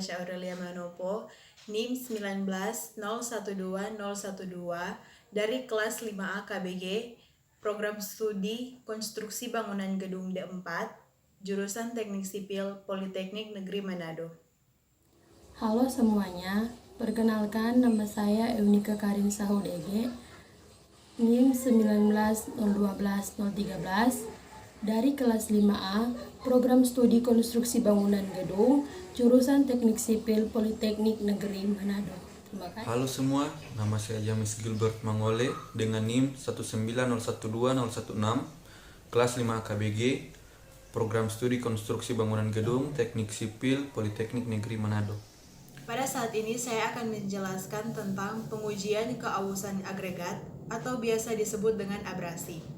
Tasya Aurelia Manopo, NIM 19012 dari kelas 5A KBG, Program Studi Konstruksi Bangunan Gedung D4, jurusan Teknik Sipil Politeknik Negeri Manado. Halo semuanya, perkenalkan nama saya Eunika Karin Sahudege, NIM 19012 dari kelas 5A, Program Studi Konstruksi Bangunan Gedung, jurusan Teknik Sipil Politeknik Negeri Manado. Terima kasih. Halo semua, nama saya James Gilbert Mangole dengan NIM 1901216, kelas 5 KBG, Program Studi Konstruksi Bangunan Gedung, Teknik Sipil Politeknik Negeri Manado. Pada saat ini saya akan menjelaskan tentang pengujian keausan agregat atau biasa disebut dengan abrasi.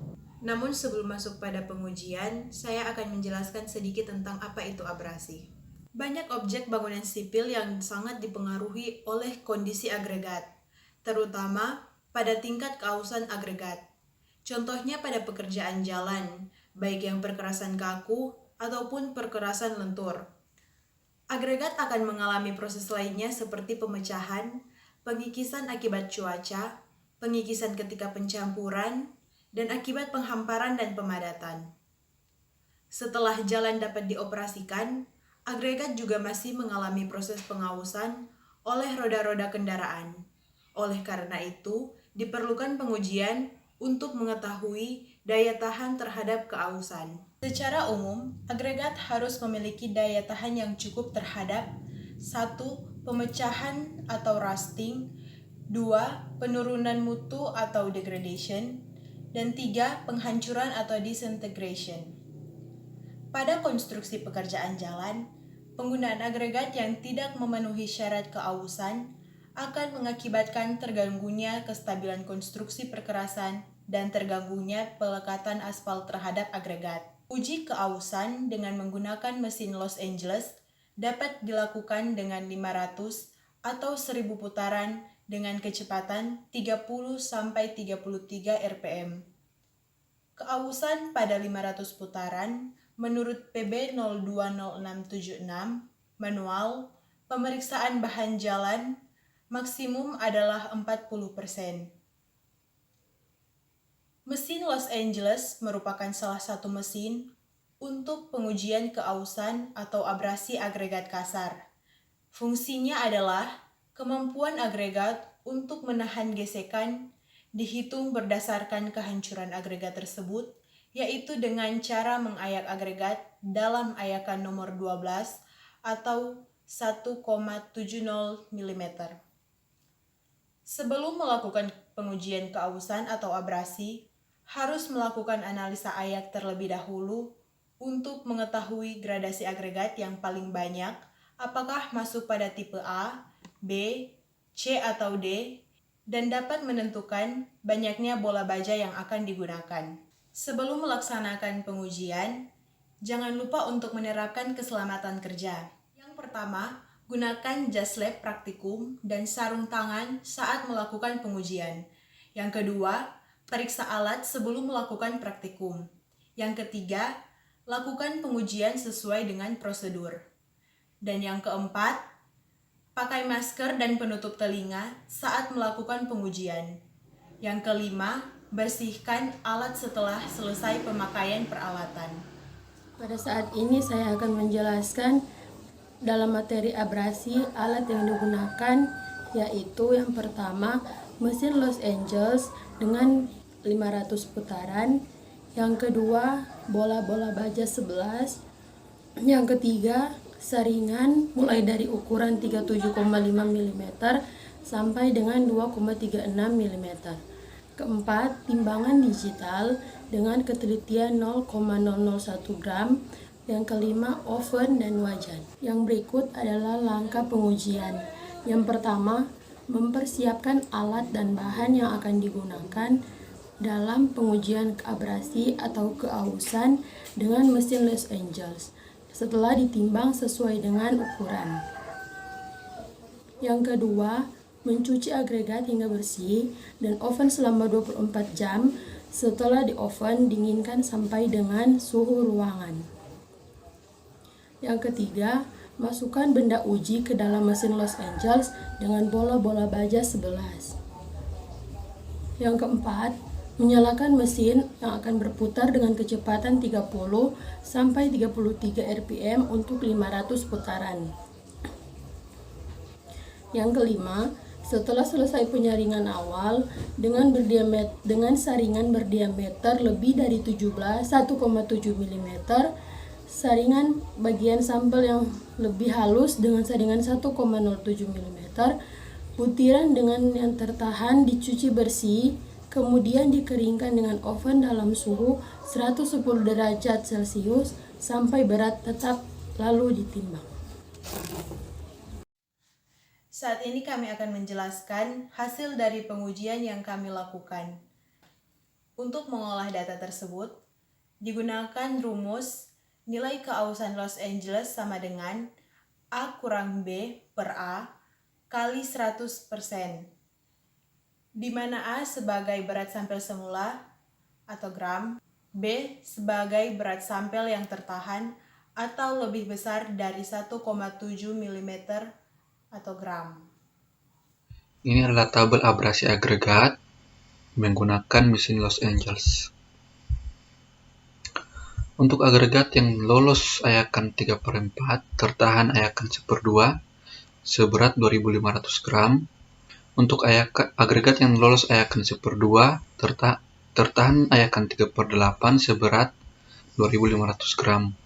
Namun sebelum masuk pada pengujian, saya akan menjelaskan sedikit tentang apa itu abrasi. Banyak objek bangunan sipil yang sangat dipengaruhi oleh kondisi agregat, terutama pada tingkat keausan agregat. Contohnya pada pekerjaan jalan, baik yang perkerasan kaku ataupun perkerasan lentur. Agregat akan mengalami proses lainnya seperti pemecahan, pengikisan akibat cuaca, pengikisan ketika pencampuran, dan akibat penghamparan dan pemadatan. Setelah jalan dapat dioperasikan, agregat juga masih mengalami proses pengausan oleh roda-roda kendaraan. Oleh karena itu, diperlukan pengujian untuk mengetahui daya tahan terhadap keausan. Secara umum, agregat harus memiliki daya tahan yang cukup terhadap 1. Pemecahan atau rusting, 2. Penurunan mutu atau degradation, dan 3. Penghancuran atau disintegration. Pada konstruksi pekerjaan jalan, penggunaan agregat yang tidak memenuhi syarat keausan akan mengakibatkan terganggunya kestabilan konstruksi perkerasan dan terganggunya pelekatan aspal terhadap agregat. Uji keausan dengan menggunakan mesin Los Angeles dapat dilakukan dengan 500 atau 1000 putaran dengan kecepatan 30-33 rpm. Keausan pada 500 putaran menurut PB 020676 manual pemeriksaan bahan jalan maksimum adalah 40%. Mesin Los Angeles merupakan salah satu mesin untuk pengujian keausan atau abrasi agregat kasar. Fungsinya adalah kemampuan agregat untuk menahan gesekan dihitung berdasarkan kehancuran agregat tersebut, yaitu dengan cara mengayak agregat dalam ayakan nomor 12 atau 1,70 mm. Sebelum melakukan pengujian keausan atau abrasi, harus melakukan analisa ayak terlebih dahulu untuk mengetahui gradasi agregat yang paling banyak, apakah masuk pada tipe A, B, C atau D, dan dapat menentukan banyaknya bola baja yang akan digunakan. Sebelum melaksanakan pengujian, jangan lupa untuk menerapkan keselamatan kerja. Yang pertama, gunakan jas lab praktikum dan sarung tangan saat melakukan pengujian. Yang kedua, periksa alat sebelum melakukan praktikum. Yang ketiga, lakukan pengujian sesuai dengan prosedur. Dan yang keempat, pakai masker dan penutup telinga saat melakukan pengujian. Yang kelima, bersihkan alat setelah selesai pemakaian peralatan. Pada saat ini saya akan menjelaskan dalam materi abrasi alat yang digunakan, yaitu yang pertama mesin Los Angeles dengan 500 putaran, yang kedua bola-bola baja 11, yang ketiga saringan mulai dari ukuran 37,5 mm sampai dengan 2,36 mm. Keempat, timbangan digital dengan ketelitian 0,001 gram. Yang kelima, oven dan wajan. Yang berikut adalah langkah pengujian. Yang pertama, mempersiapkan alat dan bahan yang akan digunakan dalam pengujian abrasi atau keausan dengan mesin Los Angeles setelah ditimbang sesuai dengan ukuran. Yang kedua, mencuci agregat hingga bersih dan oven selama 24 jam. Setelah di oven, dinginkan sampai dengan suhu ruangan. Yang ketiga, Masukkan benda uji ke dalam mesin Los Angeles dengan bola-bola baja 11. Yang keempat, menyalakan mesin yang akan berputar dengan kecepatan 30 sampai 33 rpm untuk 500 putaran. Yang kelima, setelah selesai penyaringan awal dengan saringan berdiameter lebih dari 1,7 mm, saringan bagian sampel yang lebih halus dengan saringan 1,07 mm, butiran dengan yang tertahan dicuci bersih, kemudian dikeringkan dengan oven dalam suhu 110 derajat Celcius sampai berat tetap, lalu ditimbang. Saat ini kami akan menjelaskan hasil dari pengujian yang kami lakukan. Untuk mengolah data tersebut, digunakan rumus nilai keausan Los Angeles sama dengan A kurang B per A kali 100%, di mana A sebagai berat sampel semula atau gram, B sebagai berat sampel yang tertahan atau lebih besar dari 1,7 mm atau gram. Ini adalah tabel abrasi agregat menggunakan mesin Los Angeles. Untuk agregat yang lolos ayakan 3/4, tertahan ayakan 1/2, seberat 2.500 gram. Untuk agregat yang lolos ayakan 1/2, tertahan ayakan 3/8, seberat 2.500 gram.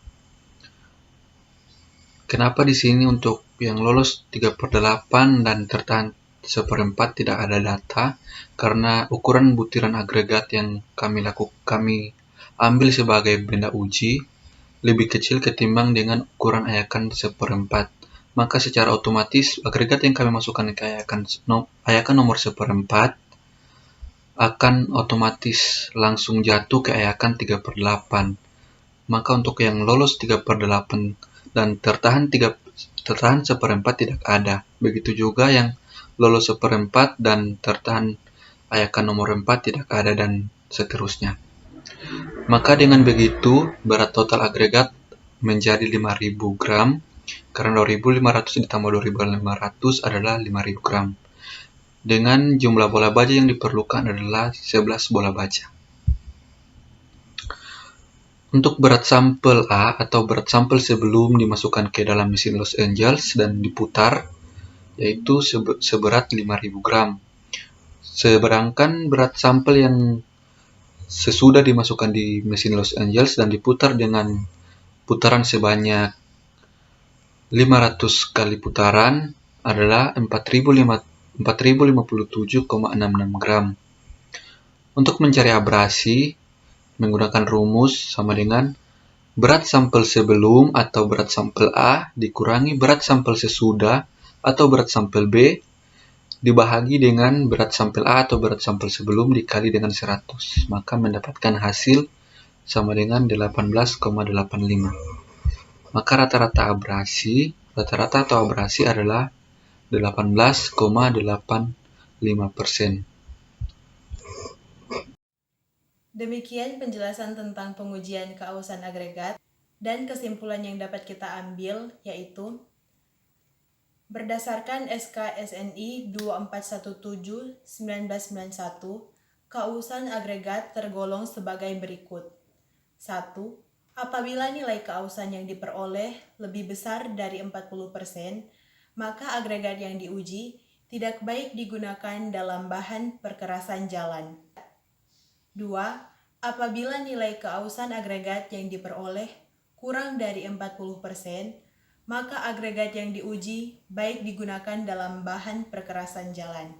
Kenapa di sini untuk yang lolos 3/8 dan tertahan 1/4 tidak ada data? Karena ukuran butiran agregat yang kami ambil sebagai benda uji lebih kecil ketimbang dengan ukuran ayakan 1/4. Maka secara otomatis agregat yang kami masukkan ke ayakan nomor 1/4 akan otomatis langsung jatuh ke ayakan 3/8. Maka untuk yang lolos 3/8 dan tertahan 1/4 tidak ada. Begitu juga yang lolos 1/4 dan tertahan ayakan nomor 4 tidak ada, dan seterusnya. Maka dengan begitu berat total agregat menjadi 5.000 gram, karena 2.500 ditambah 2.500 adalah 5.000 gram. Dengan jumlah bola baja yang diperlukan adalah 11 bola baja. Untuk berat sampel A atau berat sampel sebelum dimasukkan ke dalam mesin Los Angeles dan diputar, yaitu seberat 5.000 gram. Sedangkan berat sampel yang sesudah dimasukkan di mesin Los Angeles dan diputar dengan putaran sebanyak 500 kali putaran adalah 4.057,66 gram. Untuk mencari abrasi, menggunakan rumus sama dengan berat sampel sebelum atau berat sampel A dikurangi berat sampel sesudah atau berat sampel B dibahagi dengan berat sampel A atau berat sampel sebelum dikali dengan 100. Maka mendapatkan hasil sama dengan 18,85. Maka rata-rata atau abrasi adalah 18,85%. Demikian penjelasan tentang pengujian keausan agregat, dan kesimpulan yang dapat kita ambil yaitu berdasarkan SK SNI 2417/1991, keausan agregat tergolong sebagai berikut. 1. Apabila nilai keausan yang diperoleh lebih besar dari 40%, maka agregat yang diuji tidak baik digunakan dalam bahan perkerasan jalan. 2. Apabila nilai keausan agregat yang diperoleh kurang dari 40%, maka agregat yang diuji baik digunakan dalam bahan perkerasan jalan.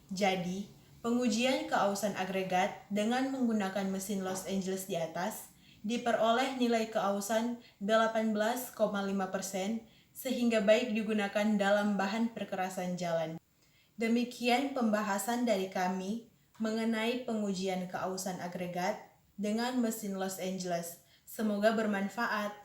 Jadi, pengujian keausan agregat dengan menggunakan mesin Los Angeles di atas diperoleh nilai keausan 18,5% sehingga baik digunakan dalam bahan perkerasan jalan. Demikian pembahasan dari kami mengenai pengujian keausan agregat dengan mesin Los Angeles. Semoga bermanfaat.